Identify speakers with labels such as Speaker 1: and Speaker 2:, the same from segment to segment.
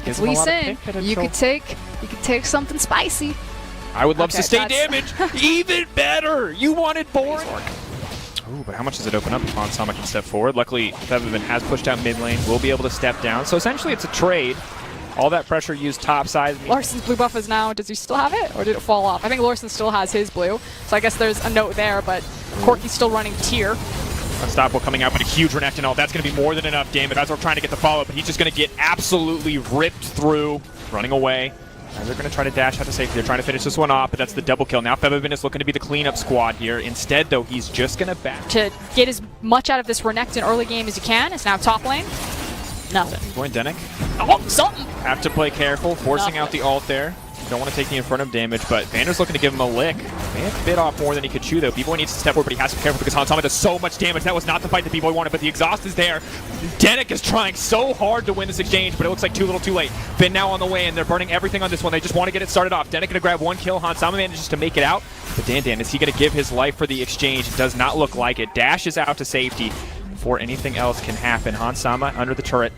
Speaker 1: Gives him a lot of pick
Speaker 2: you could take something spicy.
Speaker 1: I would love sustained damage. Even better. You wanted board. Ooh, but how much does it open up if Hansama can step forward? Luckily, Febiven has pushed out mid lane. Will be able to step down. So essentially, it's a trade. All that pressure used top side.
Speaker 2: Larson's blue buff is now, does he still have it? Or did it fall off? I think Larson still has his blue. So I guess there's a note there, but Corky's still running tier.
Speaker 1: Unstoppable coming out with a huge Renekton ult. That's going to be more than enough damage. As we're trying to get the follow, but he's just going to get absolutely ripped through. Running away. And they're going to try to dash out to safety. They're trying to finish this one off, but that's the double kill. Now Febiven is looking to be the cleanup squad here. Instead, though, he's just going to back.
Speaker 2: To get as much out of this Renekton early game as you can. It's now top lane. Nothing.
Speaker 1: Going Denik.
Speaker 2: Oh, something!
Speaker 1: Have to play careful, forcing out the ult there. Don't want to take the Infernum damage, but Vander's looking to give him a lick. May have bit off more than he could chew, though. B-Boy needs to step forward, but he has to be careful because Hansama does so much damage. That was not the fight that B-Boy wanted, but the exhaust is there. Denik is trying so hard to win this exchange, but it looks like too little too late. Finn now on the way, and they're burning everything on this one. They just want to get it started off. Denik going to grab one kill. Hansama manages to make it out. But Dan, is he going to give his life for the exchange? It does not look like it. Dashes out to safety before anything else can happen. Hansama under the turret.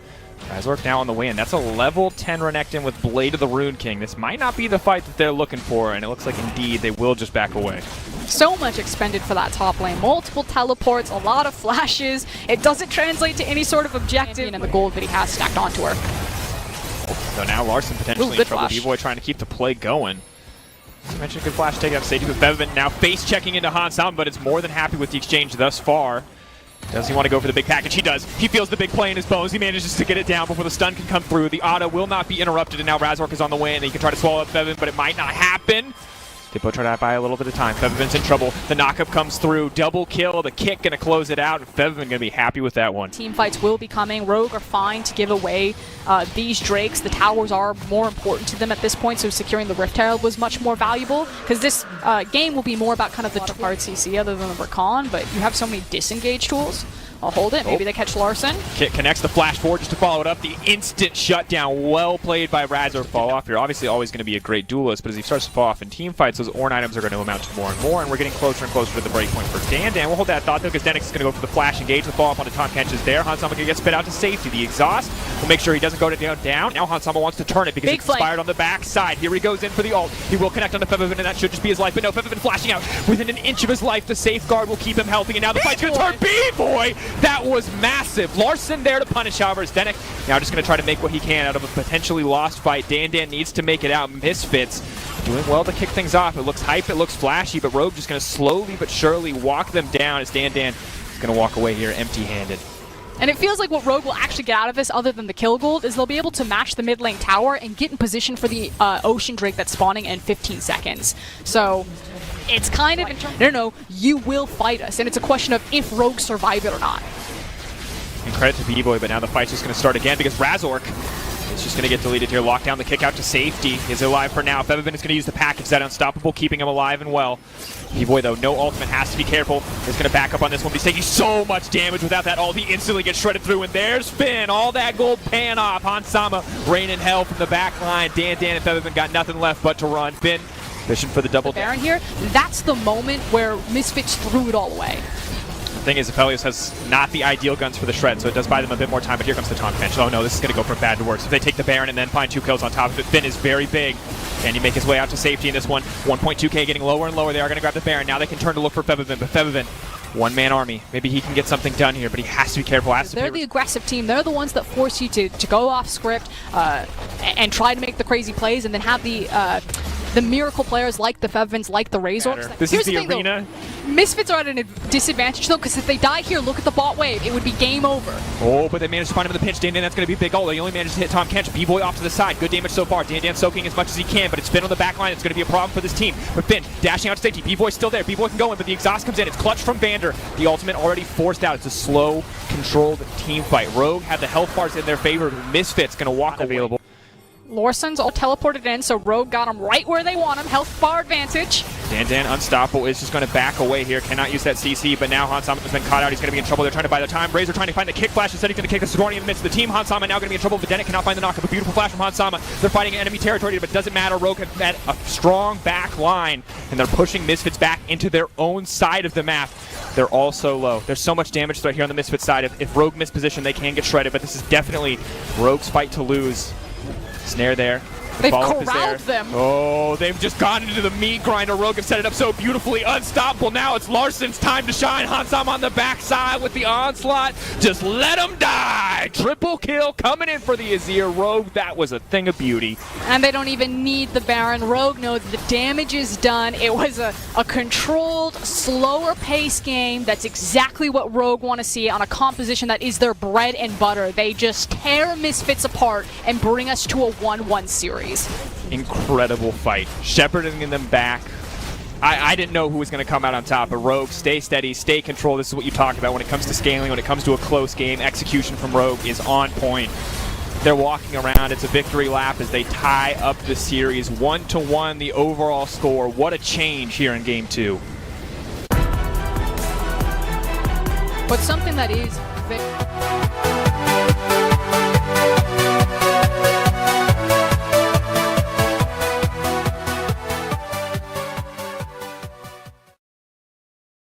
Speaker 1: Razork now on the win. That's a level 10 Renekton with Blade of the Rune King. This might not be the fight that they're looking for, and it looks like indeed they will just back away.
Speaker 2: So much expended for that top lane. Multiple teleports, a lot of flashes. It doesn't translate to any sort of objective, and the gold that he has stacked onto her.
Speaker 1: So now Larson potentially in trouble. B-Boy trying to keep the play going. You mentioned a good flash take out safety with Febiven. Now face checking into Hansama, but it's more than happy with the exchange thus far. Does he want to go for the big package? He does. He feels the big play in his bones. He manages to get it down before the stun can come through. The auto will not be interrupted, and now Razork is on the way, and he can try to swallow up Febiven, but it might not happen. They both try to buy a little bit of time. Febiven's in trouble. The knockup comes through. Double kill. The kick going to close it out, and Febiven going to be happy with that one.
Speaker 2: Team fights will be coming. Rogue are fine to give away these Drakes. The towers are more important to them at this point, so securing the Rift Herald was much more valuable, because this game will be more about kind of the hard CC other than the Rakan, but you have so many disengage tools. I'll hold it. Maybe they catch Larson.
Speaker 1: Kit connects the flash forward just to follow it up. The instant shutdown. Well played by Razor. Fall off. You're obviously always going to be a great duelist, but as he starts to fall off in team fights, those Ornn items are going to amount to more and more, and we're getting closer and closer to the break point for Dan. We'll hold that thought, though, because Denix is going to go for the flash engage. The fall off onto Tahm Kench is there. Hansama can get spit out to safety. The exhaust will make sure he doesn't go down. Now Hansama wants to turn it because it's inspired on the backside. Here he goes in for the ult. He will connect on the Febiven, and that should just be his life. But no, Febiven flashing out within an inch of his life. The safeguard will keep him healthy, and now the fight's going to turn B-Boy. That was massive. Larson there to punish, however, is Denik now just going to try to make what he can out of a potentially lost fight. Dan needs to make it out. Misfits doing well to kick things off. It looks hype, it looks flashy, but Rogue just going to slowly but surely walk them down as Dan is going to walk away here empty-handed.
Speaker 2: And it feels like what Rogue will actually get out of this, other than the kill gold, is they'll be able to match the mid lane tower and get in position for the Ocean Drake that's spawning in 15 seconds. So it's kind of, no, you will fight us, and it's a question of if Rogue survive it or not.
Speaker 1: And credit to B-Boy, but now the fight's just going to start again because Razork is just going to get deleted here. Lock down the kick out to safety. Is alive for now. Febiven is going to use the package. That unstoppable, keeping him alive and well. B-Boy, though, no ultimate, has to be careful. Is going to back up on this one. He's taking so much damage without that ult. He instantly gets shredded through, and there's Finn. All that gold paying off. Hansama raining hell from the back line. Dan and Febiven got nothing left but to run. Finn fishing for the double
Speaker 2: Baron here. That's the moment where Misfits threw it all away.
Speaker 1: The thing is, Aphelios has not the ideal guns for the shred, so it does buy them a bit more time, but here comes the Tahm Kench. Oh no, this is going to go from bad to worse. If they take the Baron and then find 2 kills on top of it, Finn is very big. Can he make his way out to safety in this one? 1.2k getting lower and lower. They are going to grab the Baron. Now they can turn to look for Febiven, but Febiven, one-man army. Maybe he can get something done here, but he has to be careful.
Speaker 2: They're the aggressive team. They're the ones that force you to go off script and try to make the crazy plays, and then have the miracle players like the Febivens, like the Razorks.
Speaker 1: This is the arena.
Speaker 2: Though, Misfits are at a disadvantage, though, because if they die here, look at the bot wave. It would be game over.
Speaker 1: Oh, but they managed to find him in the pinch. Dan, that's going to be big. Oh, they only managed to hit Tahm Kench. B-Boy off to the side. Good damage so far. Dan soaking as much as he can, but it's Finn on the back line. It's going to be a problem for this team. But Finn dashing out to safety. B-Boy's still there. B-Boy can go in, but the exhaust comes in. It's clutch from Vander. The ultimate already forced out. It's a slow, controlled team fight. Rogue had the health bars in their favor. Misfits going to walk available.
Speaker 2: Larson's all teleported in, so Rogue got him right where they want him. Health bar advantage.
Speaker 1: Dan unstoppable is just going to back away here. Cannot use that CC, but now Hansama has been caught out. He's going to be in trouble. They're trying to buy the time. Razor trying to find the kick flash. Instead, he's going to kick the Sigourney in the midst of the team. Hansama now going to be in trouble. Videntic cannot find the knockup. A beautiful flash from Hansama. They're fighting enemy territory, but it doesn't matter. Rogue had a strong back line, and they're pushing Misfits back into their own side of the map. They're all so low. There's so much damage right here on the Misfits side. If Rogue misposition, they can get shredded, but this is definitely Rogue's fight to lose. Snare there.
Speaker 2: They've
Speaker 1: Follow-up is
Speaker 2: corralled
Speaker 1: there.
Speaker 2: them.
Speaker 1: Oh, they've just gotten into the meat grinder. Rogue have set it up so beautifully. Unstoppable now. It's Larson's time to shine. Hansam on the backside with the onslaught. Just let him die. Triple kill coming in for the Azir. Rogue, that was a thing of beauty.
Speaker 2: And they don't even need the Baron. Rogue know that the damage is done. It was a controlled, slower pace game. That's exactly what Rogue want to see on a composition that is their bread and butter. They just tear Misfits apart and bring us to a 1-1 series.
Speaker 1: Incredible fight. Shepherding them back. I didn't know who was going to come out on top, but Rogue, stay steady, stay controlled. This is what you talk about when it comes to scaling, when it comes to a close game. Execution from Rogue is on point. They're walking around. It's a victory lap as they tie up the series. 1-1, the overall score. What a change here in Game 2.
Speaker 2: But something that is